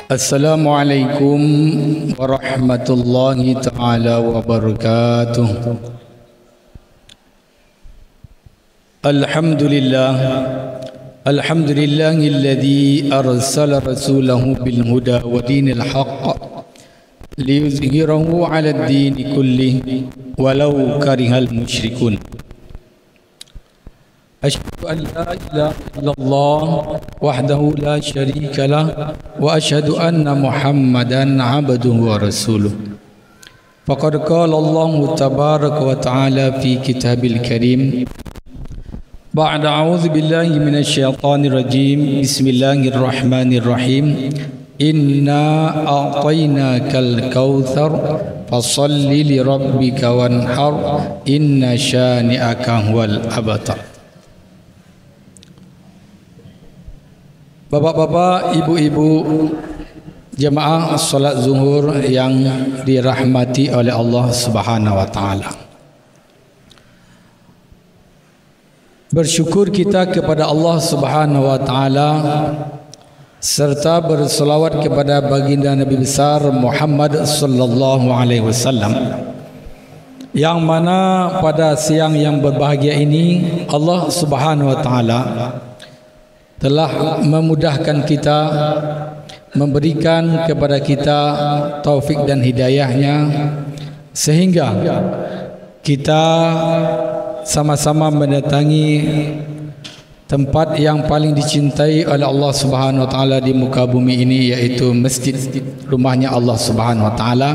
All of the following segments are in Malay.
Assalamualaikum warahmatullahi taala wabarakatuh. Alhamdulillahilladzi arsala rasulahu bil huda wa dinil haqq liyuzhirahu 'alad dini kullihi walau karihal musyrikun. Asyhadu an la ilaha illallah wahdahu la syarika lah wa asyhadu anna Muhammadan 'abduhu wa rasuluh. Faqad qala Allah tabaraka wa ta'ala fi kitabil karim ba'da a'udzu billahi minasy syaithanir rajim. Bismillahirrahmanirrahim. Inna a'tainakal kautsar fasholli li rabbika wanhar inna syani'aka huwal abtar. Bapak-bapak, ibu-ibu, jemaah salat zuhur yang dirahmati oleh Allah Subhanahu wa taala. Bersyukur kita kepada Allah Subhanahu wa taala serta berselawat kepada baginda Nabi besar Muhammad sallallahu alaihi wasallam, yang mana pada siang yang berbahagia ini Allah Subhanahu wa taala telah memudahkan kita, memberikan kepada kita taufik dan hidayahnya, sehingga kita sama-sama mendatangi tempat yang paling dicintai oleh Allah Subhanahu wa taala di muka bumi ini, yaitu masjid rumahnya Allah Subhanahu wa taala,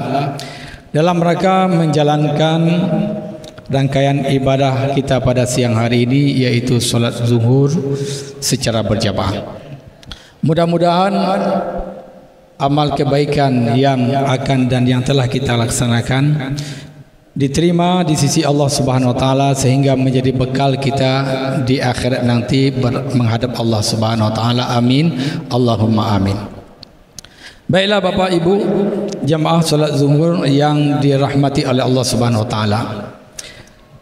dalam rangka menjalankan rangkaian ibadah kita pada siang hari ini, yaitu solat zuhur secara berjamaah. Mudah-mudahan amal kebaikan yang akan dan yang telah kita laksanakan diterima di sisi Allah Subhanahu wa taala, sehingga menjadi bekal kita di akhirat nanti menghadap Allah Subhanahu wa taala. Amin, Allahumma amin. Baiklah Bapak Ibu jamaah solat zuhur yang dirahmati oleh Allah Subhanahu wa taala,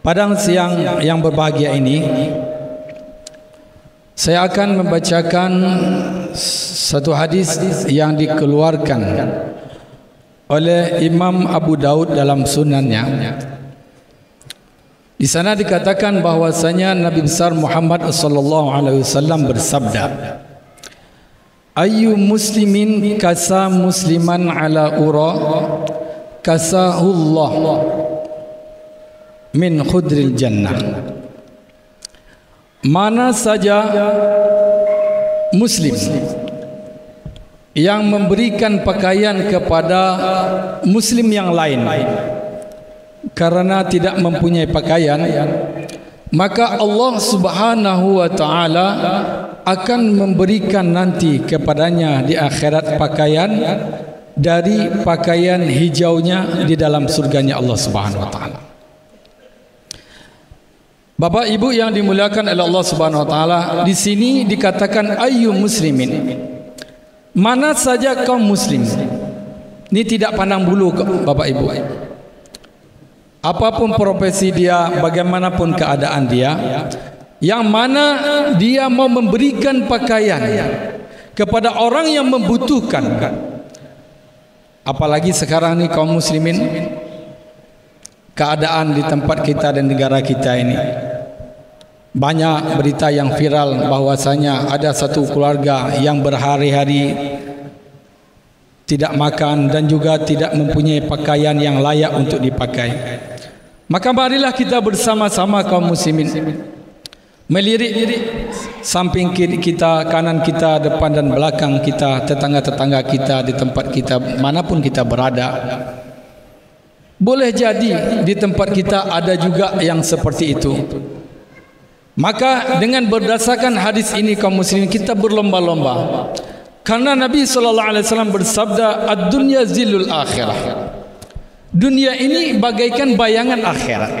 pada siang yang berbahagia ini saya akan membacakan satu hadis yang dikeluarkan oleh Imam Abu Daud dalam sunannya. Di sana dikatakan bahwasanya Nabi besar Muhammad sallallahu alaihi wasallam bersabda, "Ayyu muslimin kasa musliman ala ura kasahullah min khudril jannah." Mana saja muslim yang memberikan pakaian kepada muslim yang lain karena tidak mempunyai pakaian, maka Allah Subhanahu wa taala akan memberikan nanti kepadanya di akhirat pakaian dari pakaian hijaunya di dalam surganya Allah Subhanahu wa taala. Bapak Ibu yang dimuliakan oleh Allah Subhanahu wa taala, di sini dikatakan ayyu muslimin, mana saja kaum muslim. Ini tidak pandang bulu Bapak Ibu. Apapun profesi dia, bagaimanapun keadaan dia, yang mana dia mau memberikan pakaian kepada orang yang membutuhkan. Apalagi sekarang ni kaum muslimin, keadaan di tempat kita dan negara kita ini, banyak berita yang viral bahwasanya ada satu keluarga yang berhari-hari tidak makan dan juga tidak mempunyai pakaian yang layak untuk dipakai. Maka marilah kita bersama-sama kaum muslimin melirik samping kiri kita, kanan kita, depan dan belakang kita, tetangga-tetangga kita, di tempat kita manapun kita berada. Boleh jadi di tempat kita ada juga yang seperti itu. Maka dengan berdasarkan hadis ini kaum muslimin kita berlomba-lomba, karena Nabi SAW bersabda, ad-dunya zillul akhirah. Dunia ini bagaikan bayangan akhirat.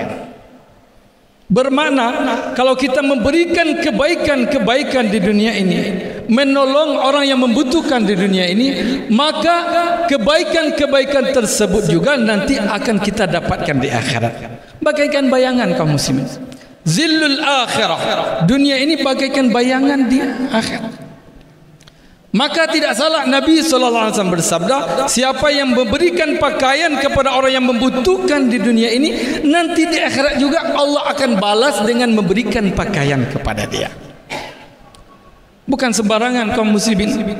Bermakna kalau kita memberikan kebaikan-kebaikan di dunia ini, menolong orang yang membutuhkan di dunia ini, maka kebaikan-kebaikan tersebut juga nanti akan kita dapatkan di akhirat. Bagaikan bayangan kaum muslimin. Zillul akhirah. Dunia ini bagaikan bayangan di akhirat. Maka tidak salah Nabi SAW bersabda, siapa yang memberikan pakaian kepada orang yang membutuhkan di dunia ini, nanti di akhirat juga Allah akan balas dengan memberikan pakaian kepada dia. Bukan sembarangan kaum muslimin.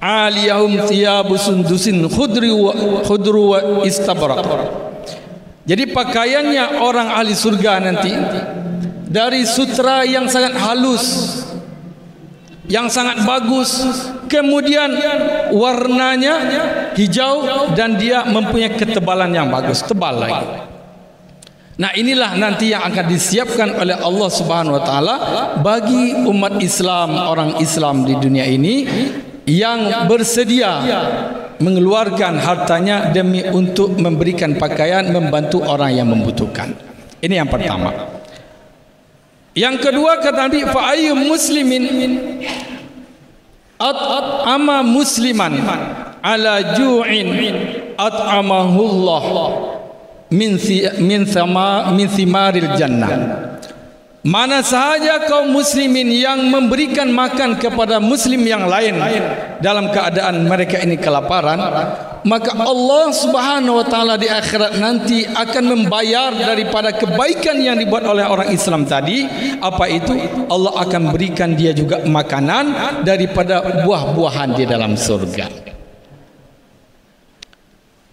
Aliyahum thiyabu sundusin khudru wa istabrak. Jadi pakaiannya orang ahli surga nanti dari sutra yang sangat halus, yang sangat bagus, kemudian warnanya hijau dan dia mempunyai ketebalan yang bagus, tebal lagi. Nah, inilah nanti yang akan disiapkan oleh Allah Subhanahu wa taala bagi umat Islam, orang Islam di dunia ini yang bersedia mengeluarkan hartanya demi untuk memberikan pakaian, membantu orang yang membutuhkan. Ini yang pertama. Yang kedua kata Nabi, fa ayyu muslimin at'ama musliman ala ju'in at'amahullah min thimaril jannah. Mana sahaja kaum muslimin yang memberikan makan kepada muslim yang lain dalam keadaan mereka ini kelaparan, maka Allah Subhanahu wa taala di akhirat nanti akan membayar daripada kebaikan yang dibuat oleh orang Islam tadi. Apa itu? Allah akan berikan dia juga makanan daripada buah-buahan di dalam surga.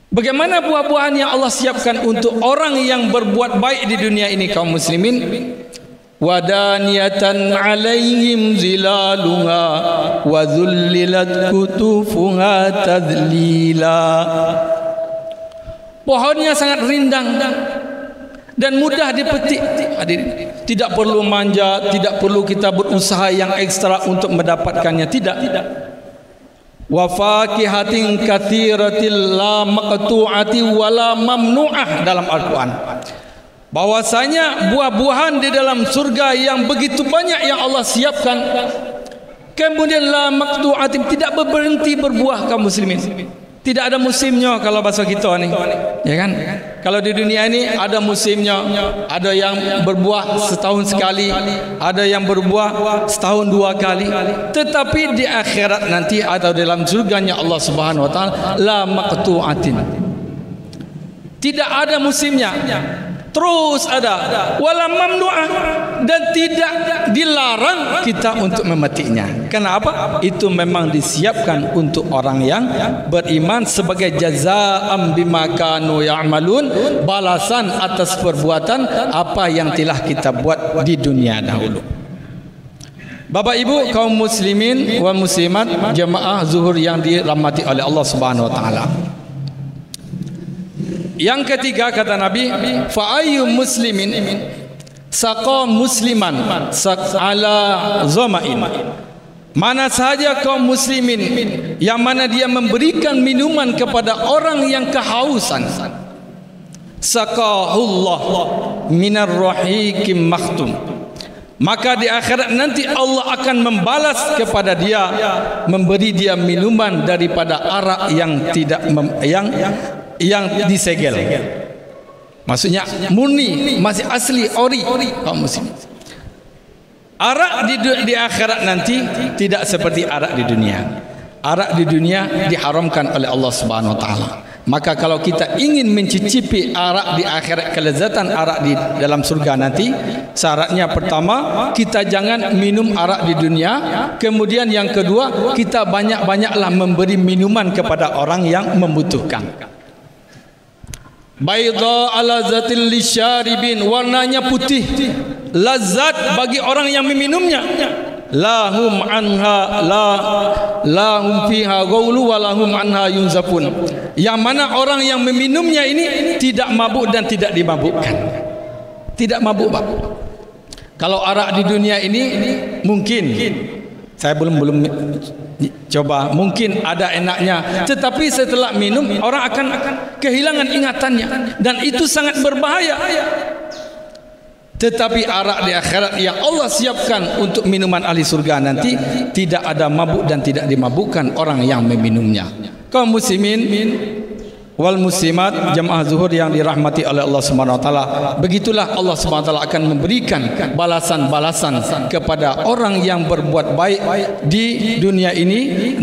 Bagaimana buah-buahan yang Allah siapkan untuk orang yang berbuat baik di dunia ini kaum muslimin? Wadaniyatan alaihim zilaluha wa dhullilat kutufuha tadlila. Pohonnya sangat rindang dan mudah dipetik. Tidak perlu manja, tidak perlu kita berusaha yang ekstra untuk mendapatkannya, tidak. Wa fakihatin katsiratil la maqtu'ati wala mamnu'ah dalam Al-Quran. Bahwasanya buah-buahan di dalam surga yang begitu banyak yang Allah siapkan, kemudian la maqtu'atin, tidak berhenti berbuah kaum muslimin. Tidak ada musimnya kalau bahasa kita ni, ya kan? Kalau di dunia ini ada musimnya, ada yang berbuah setahun sekali, ada yang berbuah setahun dua kali. Tetapi di akhirat nanti atau dalam surganya Allah Subhanahu wa taala, la maqtu'atin, tidak ada musimnya, terus ada, wala mamnu'ah, dan tidak dilarang kita untuk memetiknya. Kenapa? Itu memang disiapkan untuk orang yang beriman sebagai jazaa'an bima kanu ya'malun, balasan atas perbuatan apa yang telah kita buat di dunia dahulu. Bapak Ibu kaum muslimin wa muslimat, jemaah zuhur yang dirahmati oleh Allah Subhanahu wa taala. Yang ketiga kata Nabi, fa ayyu muslimin saqa musliman ala zama'in. Mana sahaja kaum muslimin yang mana dia memberikan minuman kepada orang yang kehausan, saqahullah minar rahiqim makhtum, maka di akhirat nanti Allah akan membalas kepada dia, memberi dia minuman daripada arak yang tidak yang disegel. Maksudnya murni, masih asli, ori kaum muslimin. Arak di akhirat nanti tidak seperti arak di dunia. Arak di dunia diharamkan oleh Allah Subhanahu wa taala. Maka kalau kita ingin mencicipi arak di akhirat, kelezatan arak di dalam surga nanti, syaratnya pertama, kita jangan minum arak di dunia. Kemudian yang kedua, kita banyak-banyaklah memberi minuman kepada orang yang membutuhkan. Baydha ala zatil lisyaribin, warnanya putih, lazat bagi orang yang meminumnya. Lahum anha lahum fiha ghawlu wa lahum anha yunzafun. Yang mana orang yang meminumnya ini tidak mabuk dan tidak dimabukkan. Tidak mabuk, Pak. Kalau arak di dunia ini mungkin saya belum coba, mungkin ada enaknya, tetapi setelah minum orang akan kehilangan ingatannya dan itu sangat berbahaya. Tetapi arak di akhirat yang Allah siapkan untuk minuman ahli surga nanti tidak ada mabuk dan tidak dimabukkan orang yang meminumnya. Kaum muslimin wal muslimat, jamaah zuhur yang dirahmati oleh Allah Subhanahu wa taala. Begitulah Allah Subhanahu wa taala akan memberikan balasan-balasan kepada orang yang berbuat baik di dunia ini,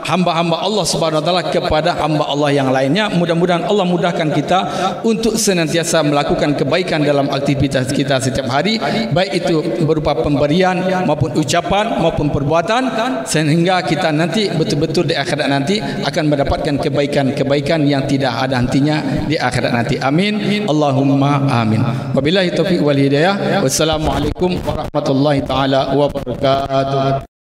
hamba-hamba Allah Subhanahu wa taala kepada hamba Allah yang lainnya. Mudah-mudahan Allah mudahkan kita untuk senantiasa melakukan kebaikan dalam aktivitas kita setiap hari, baik itu berupa pemberian maupun ucapan maupun perbuatan, sehingga kita nanti betul-betul di akhirat nanti akan mendapatkan kebaikan-kebaikan yang tidak ada hentinya di akhirat nanti. Amin. Allahumma amin. Wabillahi taufiq wal hidayah. Wassalamualaikum warahmatullahi taala wabarakatuh.